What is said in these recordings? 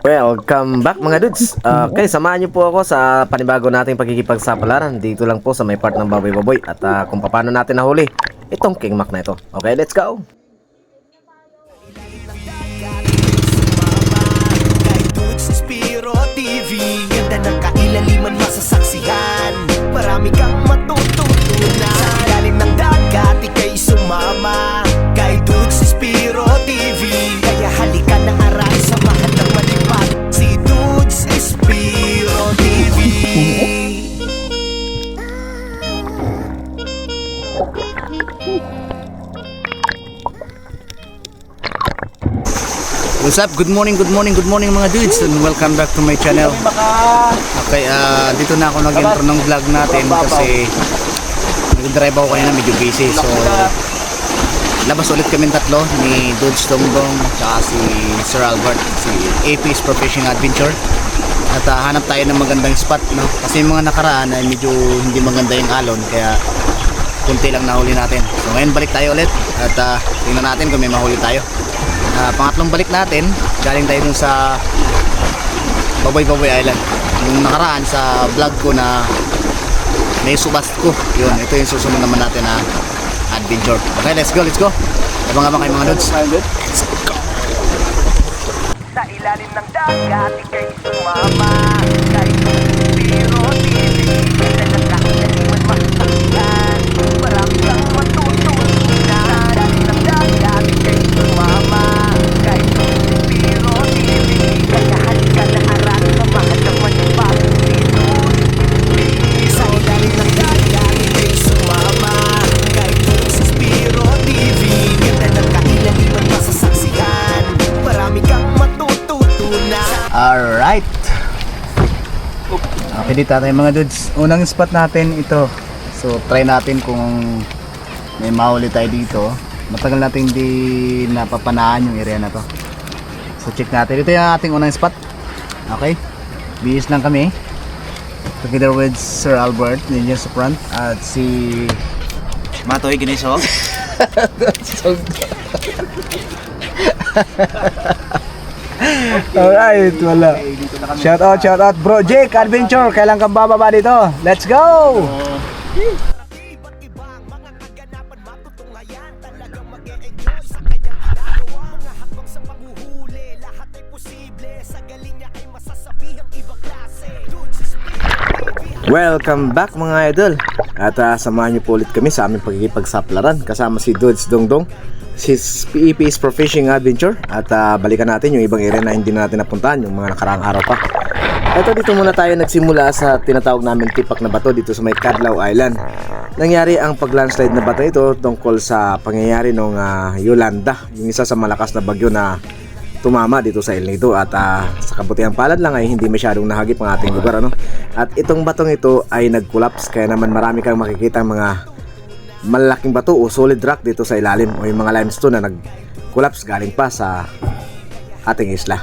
Welcome back mga dudes. Okay, samahan niyo po ako sa panibago nating pagkikipagsapalaran dito lang po sa may part ng baboy-baboy at kung paano natin nahuli itong King Mac na ito. Okay, let's go! Spiro TV, ganda ng kailaliman masasaksihan. Marami kang matututunan. Sa ilalim ng dagat, ika'y sumama. Kay Dudes Spiro TV, kaya halika na aray, samahan ng malipad. Si Dudes Spiro TV. What's up? Good morning mga dudes, and welcome back to my channel. Okay, dito na ako nag-intro ng vlog natin kasi nag-drive ako kanina, medyo busy. So, labas ulit kami tatlo ni Dudes Dongdong tsaka si Sir Albert, si AP's Professional Adventure. At hanap tayo ng magandang spot, no? Kasi yung mga nakaraan ay medyo hindi maganda yung alon, kaya kunti lang nahuli natin. So ngayon balik tayo ulit at tingnan natin kung may mahuli tayo. Pangatlong balik natin, galing tayo dun sa Baboy Island. Nung nakaraan sa vlog ko na may subast ko, yun, ito yung susunod naman natin na adventure. Okay, let's go. Abang-abang kayo mga dudes. Let's go. Sa ilalim ng dagat, ika'y sumama. Kay Spiro TV, ganda ng kailaliman masasaksihan. Marami kang matutunan. Sa ilalim ng dagat, ika'y sumama. Kay Spiro TV, kaya halika na aral, samahan ng malipad. Sa ilalim ng dagat, ika'y sumama. Kay Spiro TV, ganda ng kailaliman masasaksihan. Marami kang matututunan. Alright. Okay, dito tayo mga dudes. Unang spot natin ito. So, try natin kung may mahuli tayo dito. Matagal natin hindi napapanaan yung area na to. So, check natin. Ito yung ating unang spot. Okay. Bihis lang kami. Together with Sir Albert, ninyo sa front. At si Matoy Gineso. Alright, wala. Shout out bro Jake Adventure. Kailan kang bababa dito? Let's go! Iba't ibang mga kaganapan matutunghayan. Talagang mag-e-enjoy sa kanyang ginagawa. Mga hakbang sa panghuhuli, lahat ay posible. Sa galing niya ay masasabihang ibang klase. Dudes Spiro TV. Welcome back mga idol. At samahan niyo po ulit kami sa aming pagkikipagsaplaran kasama si Dudes Dongdong, si PEP's Professional Adventure. At balikan natin yung ibang area na hindi na natin napuntahan yung mga nakaraang araw pa. Ito, dito muna tayo nagsimula sa tinatawag namin tipak na bato dito sa may Cadlaw Island. Nangyari ang pag-landslide na bato ito tungkol sa pangyayari ng Yolanda, yung isa sa malakas na bagyo na tumama dito sa El Nido. At sa kabutihang palad lang ay hindi masyadong nahagip ang ating lugar, ano? At itong batong ito ay nag-collapse, kaya naman marami kang makikita mga malaking bato o solid rock dito sa ilalim, o yung mga limestone na nag-collapse galing pa sa ating isla.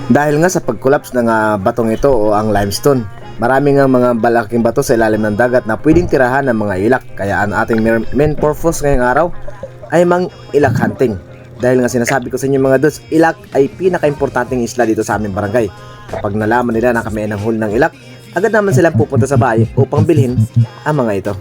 Dahil nga sa pag-collapse ng batong ito o ang limestone, marami nga mga malaking bato sa ilalim ng dagat na pwedeng tirahan ng mga ilak. Kaya ang ating main purpose ngayong araw ay ilak hunting. Dahil nga sinasabi ko sa inyo mga dudes, ilak ay pinaka-importanting isla dito sa aming barangay. Kapag nalaman nila na kami ay nanghuli ng ilak, agad naman silang pupunta sa bahay upang bilhin ang mga ito.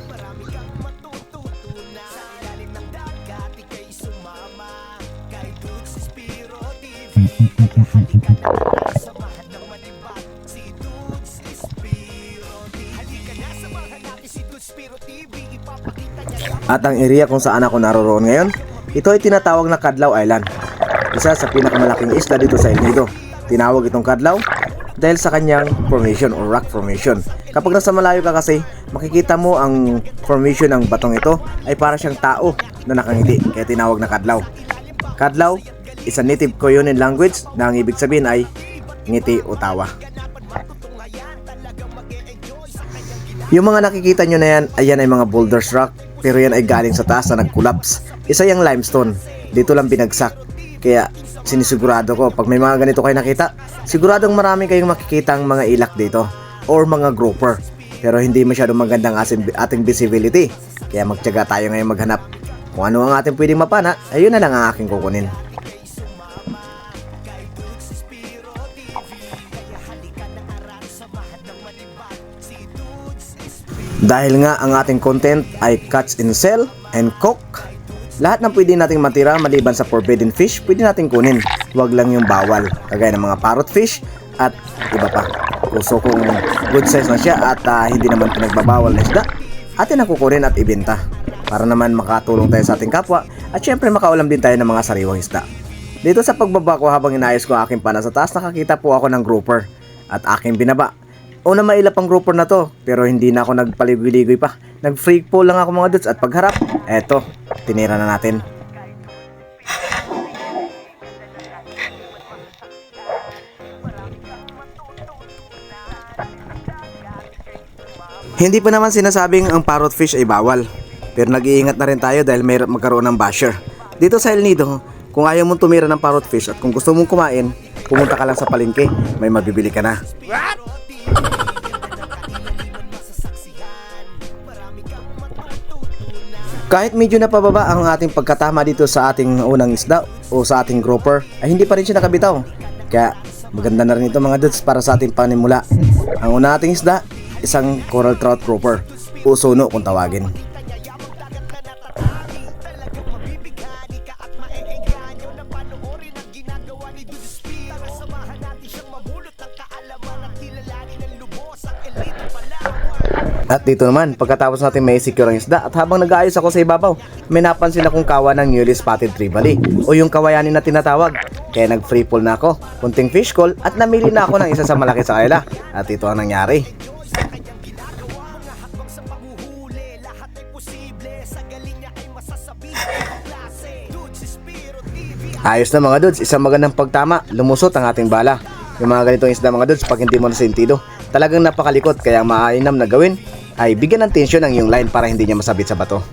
At ang area kung saan ako naroroon ngayon, ito ay tinatawag na Cadlaw Island, isa sa pinakamalaking isla dito sa El Nido. Tinawag itong Cadlaw dahil sa kanyang formation o rock formation. Kapag nasa malayo ka kasi, makikita mo ang formation ng batong ito ay para siyang tao na nakangiti, kaya tinawag na Cadlaw. Cadlaw is a native Koyonin language na ang ibig sabihin ay ngiti o tawa. Yung mga nakikita nyo na yan, ayan ay mga boulders rock, pero yan ay galing sa taas na nag-collapse. isa yung limestone. Dito lang binagsak. Kaya sinisigurado ko pag may mga ganito kayo nakita, siguradong marami kayong makikita ang mga ilak dito or mga grouper. Pero hindi masyadong magandang ating visibility. Kaya magtiyaga tayo ngayon maghanap. Kung ano ang ating pwedeng mapana, ayun na lang ang aking kukunin. Dahil nga ang ating content ay catch and sell and cook, lahat ng pwede nating matira maliban sa forbidden fish, pwede nating kunin. Huwag lang yung bawal, kagaya ng mga parrot fish at iba pa. So kung good size na siya at hindi naman pinagbabawal na isda, atin na kukunin at ibenta. Para naman makatulong tayo sa ating kapwa at syempre makaulam din tayo ng mga sariwang isda. Dito sa pagbaba ko habang inayos ko aking pana sa taas, nakakita po ako ng grouper at aking binaba. Una mailap ang grouper na to, pero hindi na ako nagpaligoy-ligoy pa. Nag-freak pull lang ako mga dudes at pagharap, eto, tinira na natin. Hindi pa naman sinasabing ang parrot fish ay bawal, pero nag-iingat na rin tayo dahil may magkaroon ng basher. Dito sa El Nido, kung ayaw mong tumira ng parrot fish at kung gusto mong kumain, pumunta ka lang sa palengke, may mabibili ka na. Kahit medyo napababa ang ating pagkatama dito sa ating unang isda o sa ating grouper, ay hindi pa rin siya nakabitaw. Kaya maganda na rin ito mga dudes para sa ating panimula. Ang una nating isda, isang coral trout grouper o sono kung tawagin. At dito naman, pagkatapos natin may secure ang isda at habang nag-aayos ako sa ibabaw, may napansin akong kawa ng newly spotted trevally o yung kawayanin na tinatawag. Kaya nag-free pull na ako, kunting fish call at namili na ako ng isa sa malaki sa kanila. At ito ang nangyari. Ayos na mga dudes, isang magandang pagtama, lumusot ang ating bala. Yung mga ganitong isda mga dudes, pag hindi mo na sentido, talagang napakalikot, kaya maainam na gawin ay bigyan ng tensyon ang iyong line para hindi niya masabit sa bato.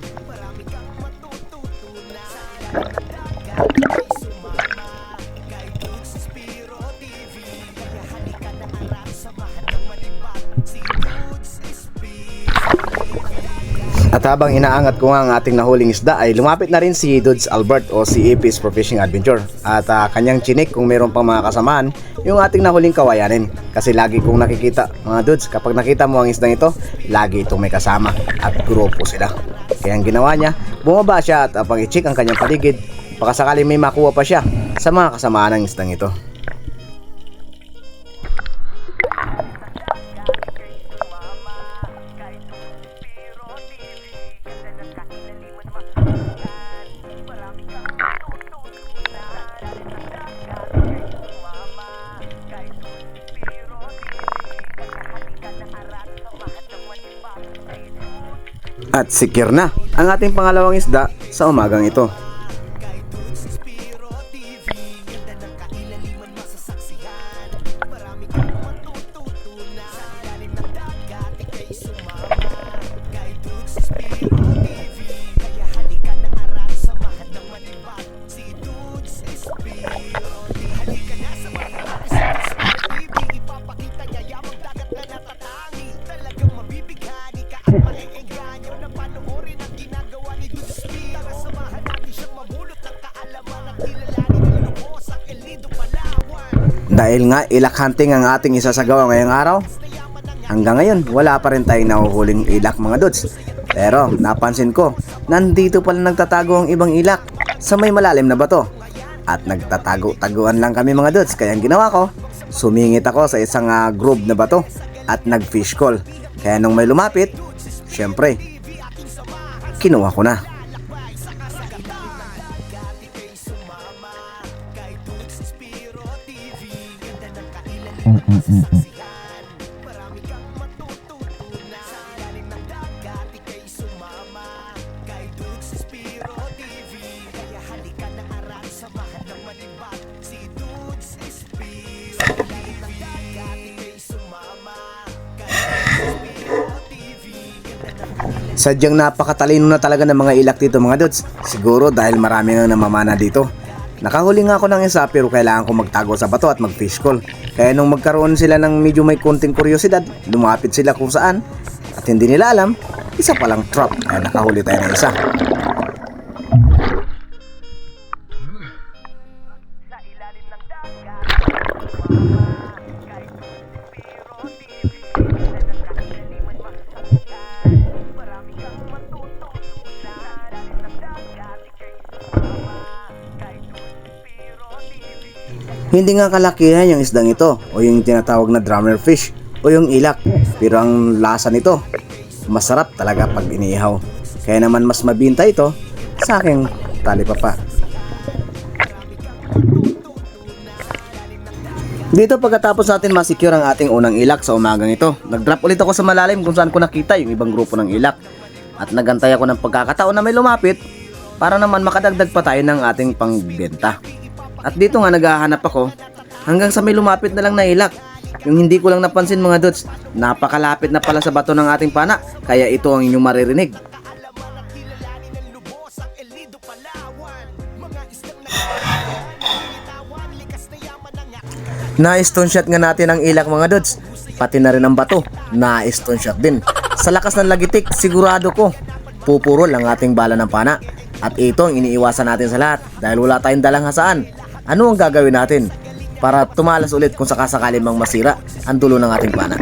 At habang inaangat ko nga ang ating nahuling isda ay lumapit na rin si Dudes Albert o si Ipis Fishing Adventure at kanyang chinik kung meron pang mga kasamahan yung ating nahuling kawayanin. Kasi lagi kong nakikita mga dudes, kapag nakita mo ang isdang ito, lagi itong may kasama at grupo sila. Kaya ang ginawa niya, bumaba siya at pang i-check ang kanyang paligid baka sakali may makuha pa siya sa mga kasamahan ng isdang ito. At secure na ang ating pangalawang isda sa umagang ito. Dahil nga ilak hunting ang ating isasagawa ngayong araw, hanggang ngayon wala pa rin tayong nahuhuling ilak mga dudes. Pero napansin ko, nandito pala nagtatago ang ibang ilak sa may malalim na bato. At nagtatago-taguan lang kami mga dudes. Kaya ang ginawa ko, sumingit ako sa isang groove na bato at nag-fish call. Kaya nung may lumapit, syempre, kinuha ko na. Sadyang napakatalino na talaga ng mga ilak dito mga dudes. Siguro dahil marami nang namamana dito. Nakahuli nga ako ng isa pero kailangan ko magtago sa bato at mag-fish call. Kaya nung magkaroon sila ng medyo may konting kuryosidad, lumapit sila kung saan at hindi nila alam, isa palang trap. Kaya nakahuli tayo ng isa. Sa ilalim ng dagat kahit pero di nakakaliman masasakyan. Marami kang matututunan. Sa ilalim ng dagat ika'y sumama kahit pero di Hindi nga kalakihan yung isdang ito o yung tinatawag na drummer fish o yung ilak. Pero ang lasa nito, masarap talaga pag inihaw. Kaya naman mas mabinta ito sa aking talipapa. Dito pagkatapos natin masecure ang ating unang ilak sa umagang ito, nag-drop ulit ako sa malalim kung saan ko nakita yung ibang grupo ng ilak. At nagantay ako ng pagkakataon na may lumapit para naman makadagdag pa tayo ng ating pangbenta. At dito nga naghahanap ako hanggang sa may lumapit na lang na ilak. Yung hindi ko lang napansin mga dudes, napakalapit na pala sa bato ng ating pana, kaya ito ang inyong maririnig. Na-stone shot nga natin ang ilak mga dudes, pati na rin ang bato, na-stone shot din. Sa lakas ng lagitik, sigurado ko, pupurol ang ating bala ng pana. At ito ang iniiwasan natin sa lahat dahil wala tayong dalang hasaan. Ano ang gagawin natin para tumalas ulit kung sakasakali mang masira ang dulo ng ating pana?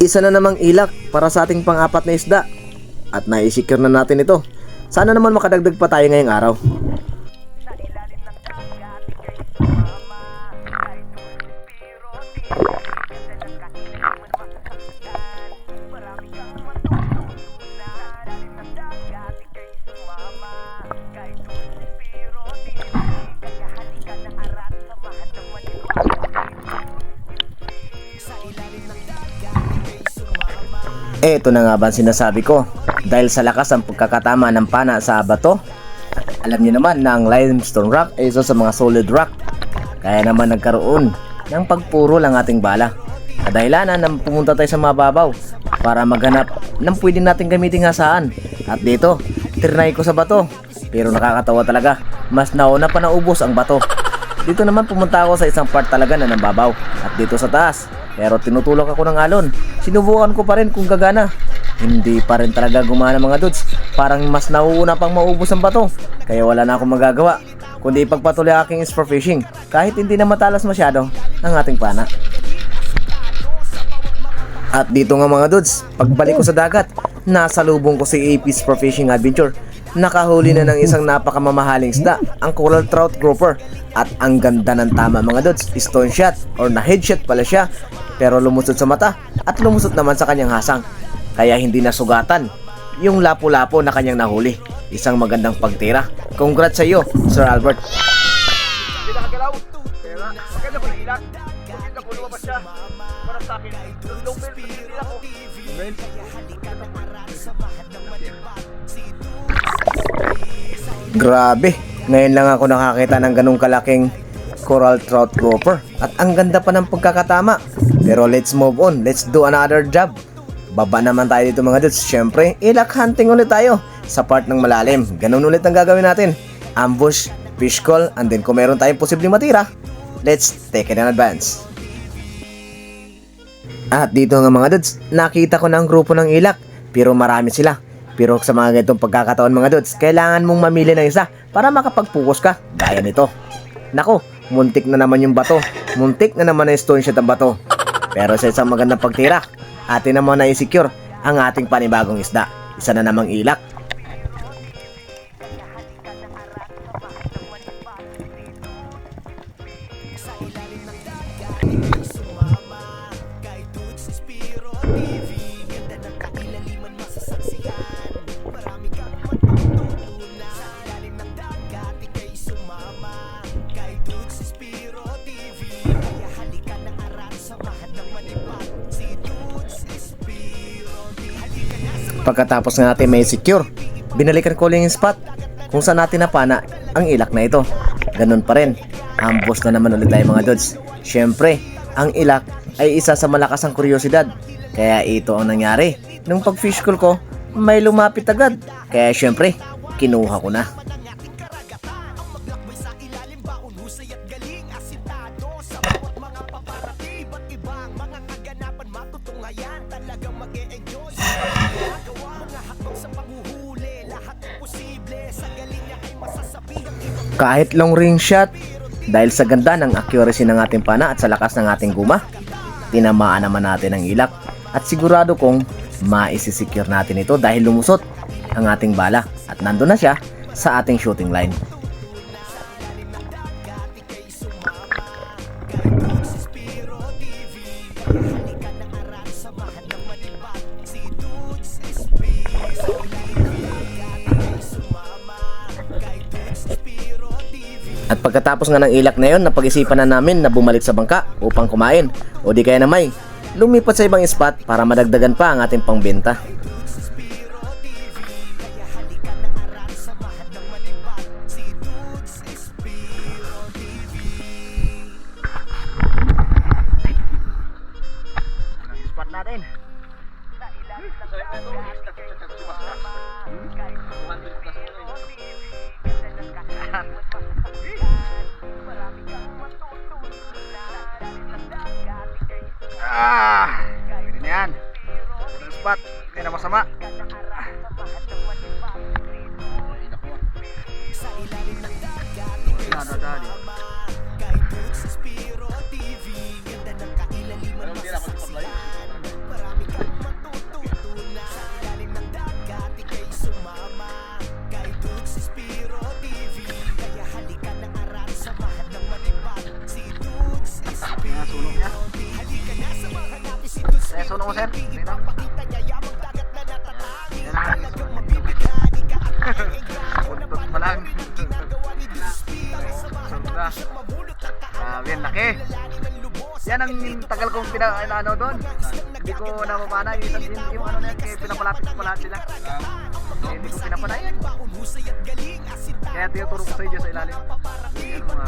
Isa na namang ilak para sa ating pang-apat na isda at naisikir na natin ito. Sana naman makadagdag pa tayo ngayong araw. sa ilalim ng dagat ika'y sumama kahit pero di nakakaliman masasakyan. Marami kang matututunan. Sa ilalim ng dagat ika'y sumama kahit pero di kaya halika na arat samahan ng malibang. Sa ilalim ng dagat ika'y sumama. Ito na nga ba ang sinasabi ko? Dahil sa lakas ang pagkakatama ng pana sa bato, alam niyo naman na ang limestone rock ay isa sa mga solid rock. Kaya naman nagkaroon ng pagpuro lang ating bala. Kadahilanan na pumunta tayo sa mababaw para maghanap ng pwede natin gamitin hasaan. At dito, trinay ko sa bato. Pero nakakatawa talaga, mas nauna pa naubos ang bato. Dito naman pumunta ako sa isang part talaga na nababaw. At dito sa taas, pero tinutulak ako ng alon. Sinubukan ko pa rin kung gagana. Hindi pa rin talaga gumana mga dudes. Parang mas nauuna pang maubos ang bato. Kaya wala na akong magagawa kundi ipagpatuloy aking sport fishing kahit hindi na matalas masyado ang ating pana. At dito nga mga dudes, pagbalik ko sa dagat, nasa lubong ko si AP Sport Fishing Adventure. Nakahuli na ng isang napakamamahaling isda, ang coral trout grouper. At ang ganda ng tama mga dudes, stone shot or na headshot pala siya. Pero lumusot sa mata at lumusot naman sa kanyang hasang. Kaya hindi nasugatan yung lapo-lapo na kanyang nahuli. Isang magandang pagtira. Congrats sa iyo, Sir Albert. Hindi nakagalaw. Kaya nga, maganda ko na ilan. Maganda ko lumabas siya. Para sa akin, yung long bell, hindi ako. Amen. Grabe, ngayon lang ako nakakita ng ganung kalaking coral trout grouper. At ang ganda pa ng pagkakatama. Pero let's move on, let's do another job. Baba naman tayo dito mga dudes. Syempre, ilak hunting ulit tayo sa part ng malalim. Ganun ulit ang gagawin natin. Ambush, fish call, and then kung meron tayong posibleng matira, let's take it in advance. At dito nga mga dudes, nakita ko na ang grupo ng ilak. Pero marami sila. Pero sa mga ganitong pagkakataon mga dudes, kailangan mong mamili ng isa para makapag-focus ka. Gaya nito. Nako, muntik na naman yung bato. Muntik na naman na stone shot ang bato. Pero sa isang magandang pagtira, atin naman na i-secure ang ating panibagong isda. Isa na namang ilak. Pagkatapos nga natin may secure, binalikan ko lang yung spot kung saan natin napana ang ilak na ito. Ganun pa rin, ambos na naman ulit tayo mga dudes. Syempre, ang ilak ay isa sa malakas ang kuryosidad. Kaya ito ang nangyari. Nung pag-fish call ko, may lumapit agad. Kaya syempre, kinuha ko na. Kahit long range shot, dahil sa ganda ng accuracy ng ating pana at sa lakas ng ating guma, tinamaan naman natin ang ilak at sigurado kong maisisecure natin ito dahil lumusot ang ating bala at nandun na siya sa ating shooting line. At pagkatapos nga ng ilak na yon, napag-isipan na namin na bumalik sa bangka upang kumain o di kaya namay lumipat sa ibang spot para madagdagan pa ang ating pangbenta. Spot natin. Pwede na yan. Ang spot, hindi na masama. Sunog mo, sir. Puntot pa lang. Sunog na. Grabe, ang laki. Yan ang tagal kong pinaano doon. Hindi ko napapana. Yung ano na yan, kaya pinapalapit ko pa lahat sila. Hindi ko pinapana yan. Kaya tinuturo ko sa inyo sa ilalim. Yan mga.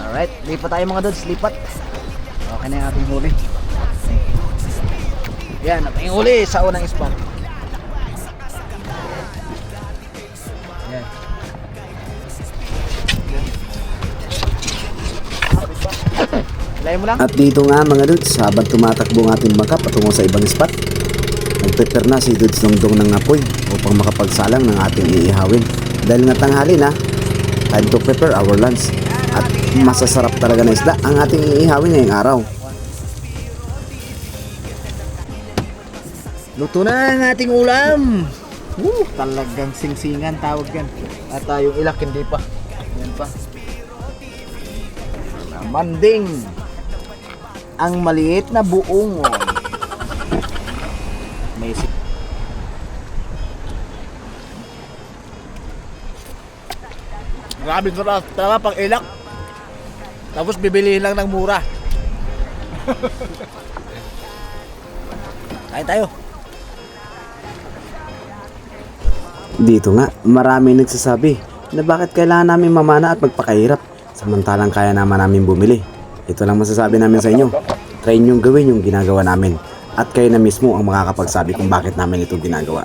Alright, lipat tayo mga dudes, lipat. Okay na yung ating huli. Yan, ating huli sa unang spot. Yan. Layo mo lang. At dito nga mga dudes, habang tumatakbo ang ating bangka patungo sa ibang spot, nag-prepare na si Dudes Dongdong ng apoy upang makapagsalang ng ating iihawin. Dahil nga tanghali na, time to prepare our lunch. At masasarap talaga na isda ang ating iihawin ngayong araw. Luto na ang ating ulam. Talagang singsingan tawag yan. At yung ilak hindi pa. Yan pa. Manding. Ang maliit na buong. May grabe sarap talaga pang ilak. Tapos bibilihin lang ng mura. Kain tayo. Dito nga, marami nagsasabi na bakit kailangan namin mamana at magpakahirap samantalang kaya naman namin bumili. Ito lang masasabi namin sa inyo. Try nyong gawin yung ginagawa namin at kayo na mismo ang makakapagsabi kung bakit namin ito ginagawa.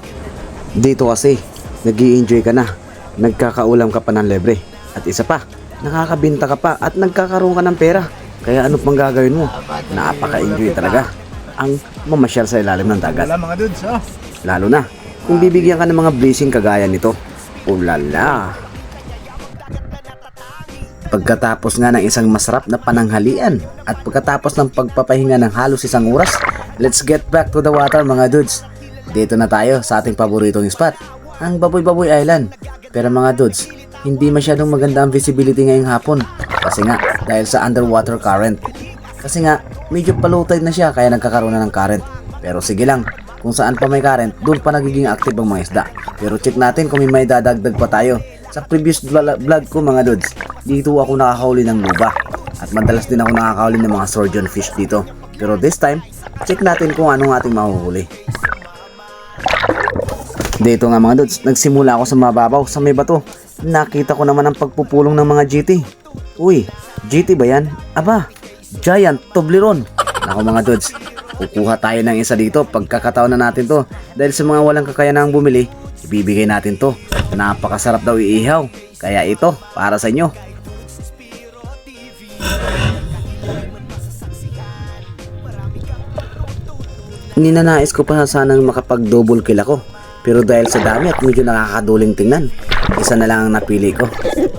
Dito kasi, nag-i-enjoy ka na, nagkakaulam ka pa ng libre at isa pa, nakakabinta ka pa at nagkakaroon ka ng pera. Kaya ano pang gagawin mo? Napaka-enjoy talaga ang mamasyal sa ilalim ng dagat. Mga dudes, oh. Lalo na kung bibigyan ka ng mga blessing kagaya nito. Ulala! Pagkatapos nga ng isang masarap na pananghalian at pagkatapos ng pagpapahinga ng halos isang oras, let's get back to the water mga dudes. Dito na tayo sa ating paboritong spot, ang Baboy Baboy Island. Pero mga dudes, hindi masyadong maganda ang visibility ngayong hapon. Kasi nga, dahil sa underwater current. Kasi nga, medyo palutay na siya kaya nagkakaroon na ng current. Pero sige lang, kung saan pa may current, doon pa nagiging active ang mga isda. Pero check natin kung may dadagdag pa tayo. Sa previous vlog ko mga dudes, dito ako nakakahuli ng luba. At madalas din ako nakakahuli ng mga sturgeon fish dito. Pero this time, check natin kung anong ating mahuhuli. Dito nga mga dudes, nagsimula ako sa mababaw sa may bato. Nakita ko naman ang pagpupulong ng mga GT. Uy, GT ba yan? Aba, giant Toblerone. Ako mga dudes, kukuha tayo ng isa dito pagkakataon na natin to. Dahil sa mga walang kakayanang bumili, ibibigay natin to. Napakasarap daw iihaw. Kaya ito, para sa inyo. Ninanais ko pa sanang makapag-double kill ako. Pero dahil sa dami at medyo nakakaduling tingnan, isa na lang ang napili ko.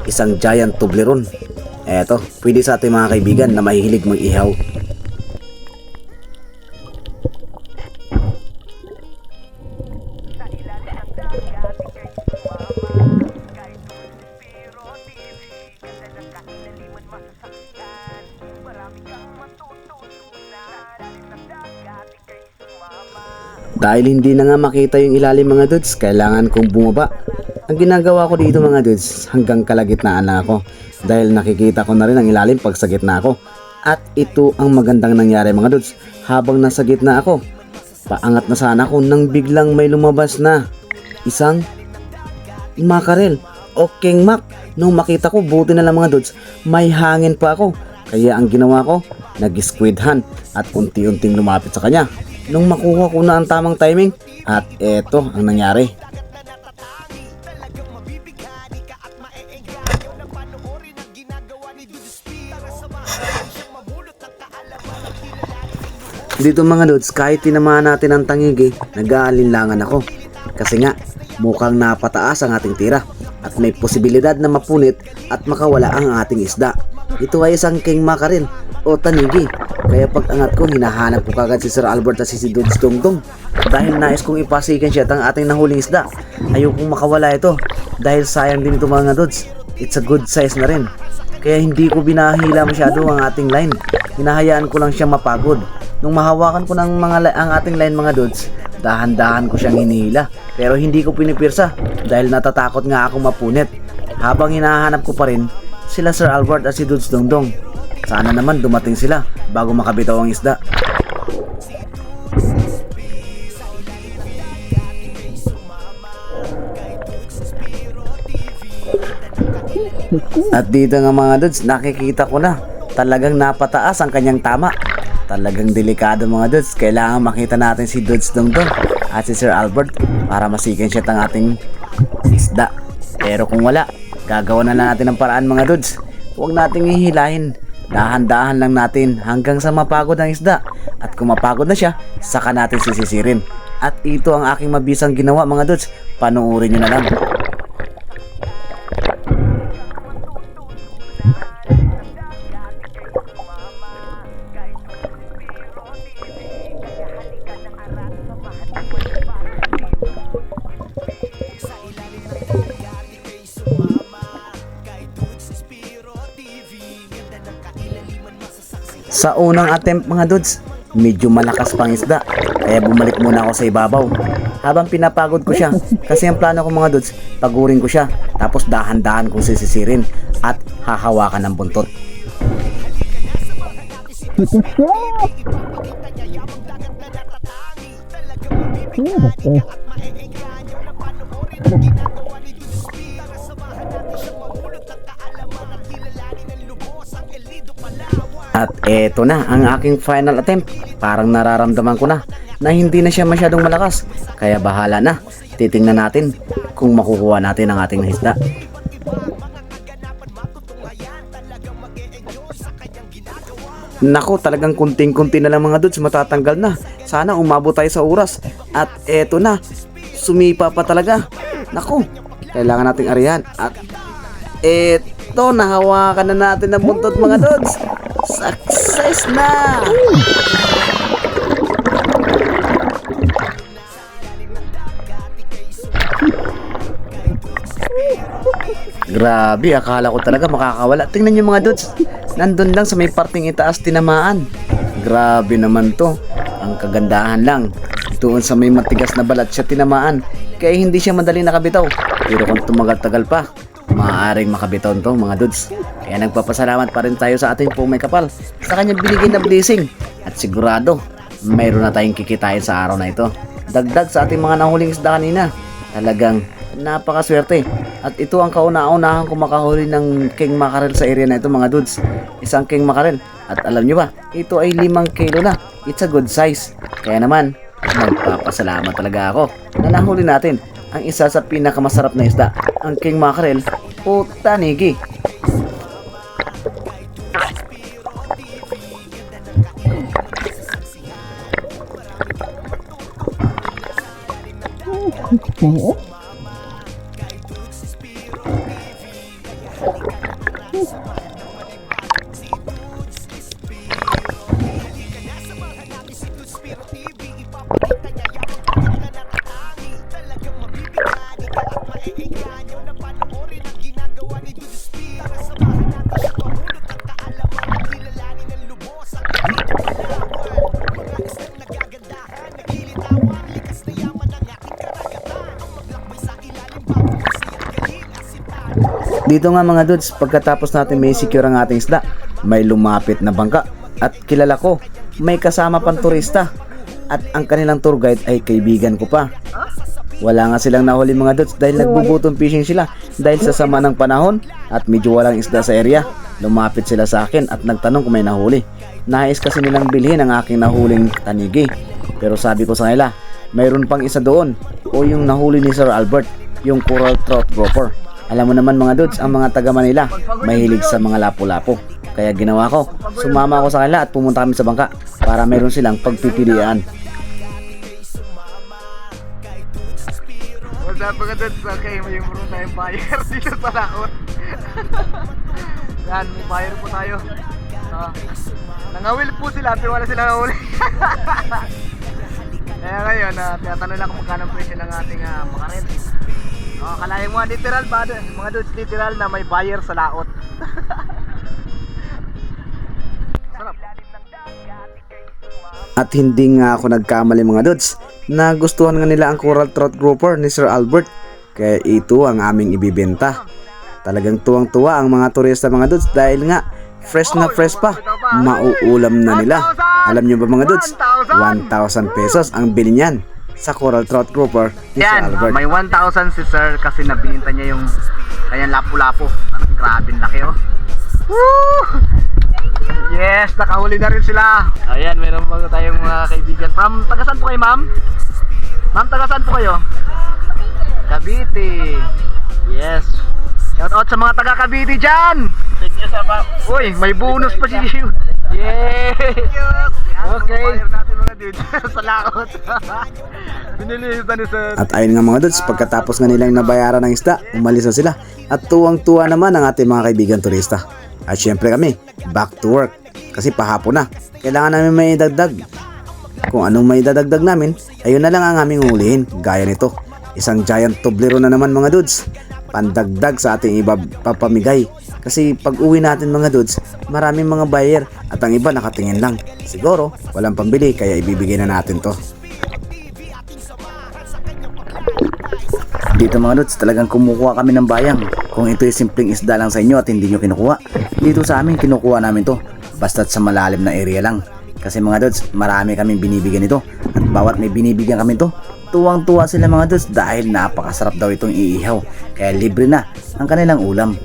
Isang giant Toblerone. Eto, pwede sa ating mga kaibigan na mahihilig mag-ihaw. Dahil hindi na nga makita yung ilalim mga dudes, kailangan kong bumaba. Ang ginagawa ko dito mga dudes, hanggang kalagitnaan lang ako. Dahil nakikita ko na rin ang ilalim pag sa gitna ako. At ito ang magandang nangyari mga dudes, habang nasa gitna ako. Paangat na sana ako nang biglang may lumabas na isang makarel o king mac. Nung makita ko, buti na lang mga dudes, may hangin pa ako. Kaya ang ginawa ko, nag-squid hand at unti-unting lumapit sa kanya. Nung makuha ko na ang tamang timing, at eto ang nangyari. Dito mga dudes, kahit tinamaan natin ang tangigi, nag-aalinlangan ako. Kasi nga, mukhang napataas ang ating tira at may posibilidad na mapunit at makawala ang ating isda. Ito ay isang king makarel o tanigi. Kaya pag angat ko, hinahanap ko kagad si Sir Albert at si Dudes Dongdong. Dahil nais kong ipasikan siya ang ating nahuling isda. Ayokong makawala ito dahil sayang din ito mga dudes. It's a good size na rin. Kaya hindi ko binahila masyado ang ating line. Hinahayaan ko lang siya mapagod. Nung mahawakan ko ng ang ating line mga dudes, dahan-dahan ko siyang hinihila. Pero hindi ko pinipirsa dahil natatakot nga akong mapunit. Habang hinahanap ko pa rin sila Sir Albert at si Dudes Dongdong. Sana naman dumating sila bago makabitaw ang isda. At dito nga mga dudes, nakikita ko na talagang napataas ang kanyang tama. Talagang delikado mga dudes. Kailangan makita natin si Dudes Dongdong at si Sir Albert para masikan siya ang ating isda. Pero kung wala, gagawa na lang natin ng paraan mga dudes. Huwag nating hihilahin. Dahan-dahan lang natin hanggang sa mapagod ang isda. At kung mapagod na siya, saka natin sisisirin. At ito ang aking mabisang ginawa mga dudes. Panuorin nyo na lang. Sa unang attempt mga dudes, medyo malakas pang isda, kaya bumalik muna ako sa ibabaw. Habang pinapagod ko siya, kasi ang plano ko mga dudes, pagurin ko siya, tapos dahan-dahan kong sisisirin at hahawakan ng buntot. At eto na ang aking final attempt. Parang nararamdaman ko na hindi na siya masyadong malakas. Kaya bahala na. Titingnan natin kung makukuha natin ang ating isda. Nako, talagang kunting-kunti na lang mga dudes, matatanggal na. Sana umabot tayo sa oras. At eto na, sumipa pa talaga. Nako, kailangan nating arihan. At eto, nahawakan na natin ang buntot mga dudes. Success na! Grabe, akala ko talaga makakawala. Tingnan nyo mga dudes, nandun lang sa may parting itaas tinamaan. Grabe naman to. Ang kagandahan lang, doon sa may matigas na balat siya tinamaan. Kaya hindi siya madali nakabitaw. Pero kung tumagal-tagal pa, maaaring makabitaw to mga dudes. Kaya nagpapasalamat pa rin tayo sa ating pong may kapal sa kanyang binigay na blessing. At sigurado, mayroon na tayong kikitain sa araw na ito. Dagdag sa ating mga nahuling isda kanina. Talagang napakaswerte. At ito ang kauna-unahan kung makahuli ng king mackerel sa area na ito mga dudes. Isang king mackerel. At alam nyo ba, ito ay 5 kilo na. It's a good size. Kaya naman, magpapasalamat talaga ako na nahuli natin ang isa sa pinakamasarap na isda, ang king mackerel o tanigi. Dito nga mga dudes, pagkatapos natin may secure ang ating isda, may lumapit na bangka at kilala ko, may kasama pang turista at ang kanilang tour guide ay kaibigan ko pa. Wala nga silang nahuli mga dudes dahil nagbubutong fishing sila dahil sa sama ng panahon at medyo walang isda sa area. Lumapit sila sa akin at nagtanong kung may nahuli. Nais kasi nilang bilhin ang aking nahuling tanigi. Pero sabi ko sa kanila, mayroon pang isa doon o yung nahuli ni Sir Albert, yung coral trout grouper. Alam mo naman mga dudes, ang mga taga Manila mahilig sa mga lapu-lapu. Kaya ginawa ko, sumama ako sa kanila at pumunta kami sa bangka para mayroon silang pagpipilian. What's up mga dudes? Okay, may meron tayong buyer dito sa laot. Yan, may buyer po tayo. Nangawil po sila pero wala silang nahuli. Kaya ngayon, tinatanong lang kung magkano ang presyo ng ating makarel. Kalahin mo literal ba? Mga dudes, literal na may buyer sa laot. Sarap. At hindi nga ako nagkamali mga dudes, nagustuhan nga nila ang coral trout grouper ni Sir Albert. Kaya ito ang aming ibibenta. Talagang tuwang-tuwa ang mga turista mga dudes dahil nga fresh na fresh pa, mauulam na nila. Alam nyo ba mga dudes, 1,000 pesos ang bili niyan sa coral trout grouper ni Sir Albert. May 1,000 si Sir kasi nabinta niya yung kanyang lapu-lapu. Grabe laki oh. Woo! Yes, nakahuli na rin sila. Ayan, meron pa tayong mga kaibigan. From, taga-saan po kayo ma'am? Ma'am, taga-saan po kayo? Cavite. Yes. Shout out sa mga taga Cavite dyan. Uy, may bonus pa si Yay! Okay. Sa laot. Binilisan ni Sir. At ayun nga mga dudes, pagkatapos nga nilang nabayaran ng isda, umalis na sila. At tuwang-tuwa naman ang ating mga kaibigan turista. At syempre kami, back to work. Kasi pahapon na, kailangan namin may dagdag. Kung anong may dadagdag namin, ayun na lang ang aming hulihin. Gaya nito, isang giant tublero na naman mga dudes. Pandagdag sa ating iba papamigay. Kasi pag uwi natin mga dudes, maraming mga buyer at ang iba nakatingin lang. Siguro, walang pambili kaya ibibigay na natin to. Dito mga dudes, talagang kumukuha kami ng bayang. Kung ito ay simpleng isda lang sa inyo at hindi nyo kinukuha, dito sa amin kinukuha namin to. Basta't sa malalim na area lang. Kasi mga dudes, marami kaming binibigyan ito. At bawat may binibigyan kami to, tuwang-tuwa sila mga dudes dahil napakasarap daw itong iihaw. Kaya libre na ang kanilang ulam.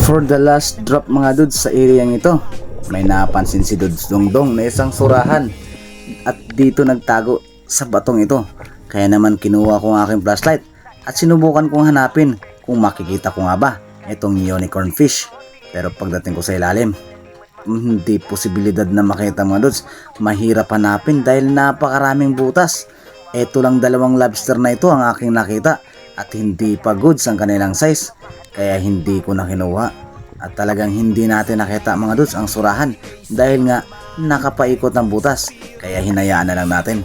For the last drop mga dudes sa area ito, may napansin si Dudes Dongdong na isang surahan at dito nagtago sa batong ito. Kaya naman kinuha ko ang aking flashlight at sinubukan kong hanapin kung makikita ko nga ba itong unicorn fish. Pero pagdating ko sa ilalim, hindi posibilidad na makita mga dudes. Mahirap hanapin dahil napakaraming butas. Ito lang dalawang lobster na ito ang aking nakita at hindi pa goods ang kanilang size kaya hindi ko na kinuha. At talagang hindi natin nakita mga dudes ang surahan dahil nga nakapaikot ng butas kaya hinayaan na lang natin.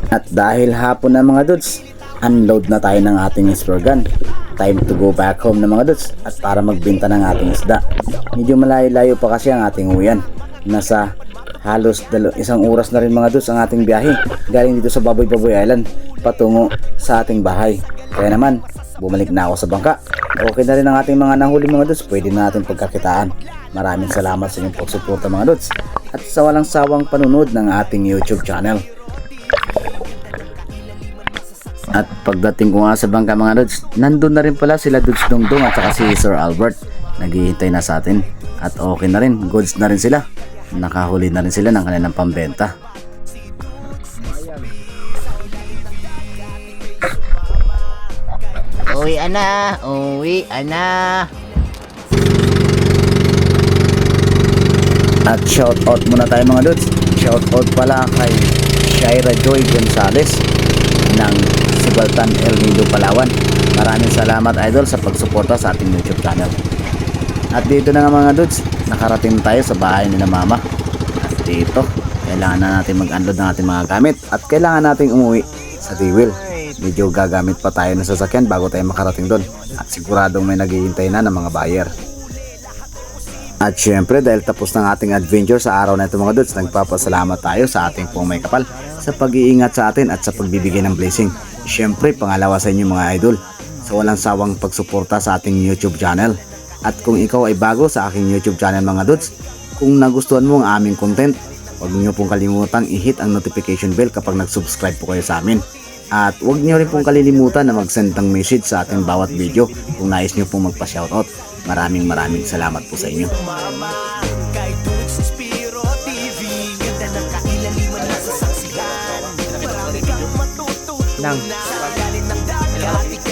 At dahil hapon na mga dudes, unload na tayo ng ating spare gun. Time to go back home na mga dudes at para magbenta ng ating isda. Medyo malayo-layo pa kasi ang ating uwian. Nasa halos isang oras na rin mga dudes ang ating biyahe galing dito sa Baboy Island patungo sa ating bahay. Kaya naman, bumalik na ako sa bangka. Okay na rin ang ating mga nahuli mga dudes, pwede na natin pagkakitaan. Maraming salamat sa inyong pagsuporta mga dudes at sa walang sawang panunod ng ating YouTube channel. At pagdating ko nga sa bangka mga dudes, nandun na rin pala sila Dudes Dongdong at saka si Sir Albert. Naghihintay na sa atin at okay na rin, goods na rin sila. Nakahuli na rin sila ng kanilang pambenta. Uwi ana, uwi ana. At shout out muna tayo mga dudes. Shout out pala kay Shaira Joy Gonzales ng Sibaltan, El Nido, Palawan. Maraming salamat idol sa pagsuporta sa ating YouTube channel. At dito na nga mga dudes, nakarating tayo sa bahay ni na mama. At dito, kailangan na natin mag-unload ng ating mga gamit at kailangan nating umuwi sa Dewil. Medyo gagamit pa tayo ng sasakyan bago tayo makarating doon at siguradong may naghihintay na ng mga buyer. At syempre dahil tapos ng ating adventure sa araw na ito mga dudes, nagpapasalamat tayo sa ating pong may kapal sa pag-iingat sa atin at sa pagbibigay ng blessing. Syempre pangalawa sa inyo mga idol sa walang sawang pagsuporta sa ating YouTube channel. At kung ikaw ay bago sa aking YouTube channel mga dudes, kung nagustuhan mo ang aming content, huwag niyo pong kalimutang i-hit ang notification bell kapag nag-subscribe po kayo sa amin. At huwag niyo rin pong kalilimutan na mag-send ng message sa ating bawat video kung nais niyo pong magpa-shoutout. Maraming salamat po sa inyo. Kay Dudes Spiro TV, ganda ng kailaliman na sasaksihan. Marami kang matututunan. Sa ilalim ng dagat,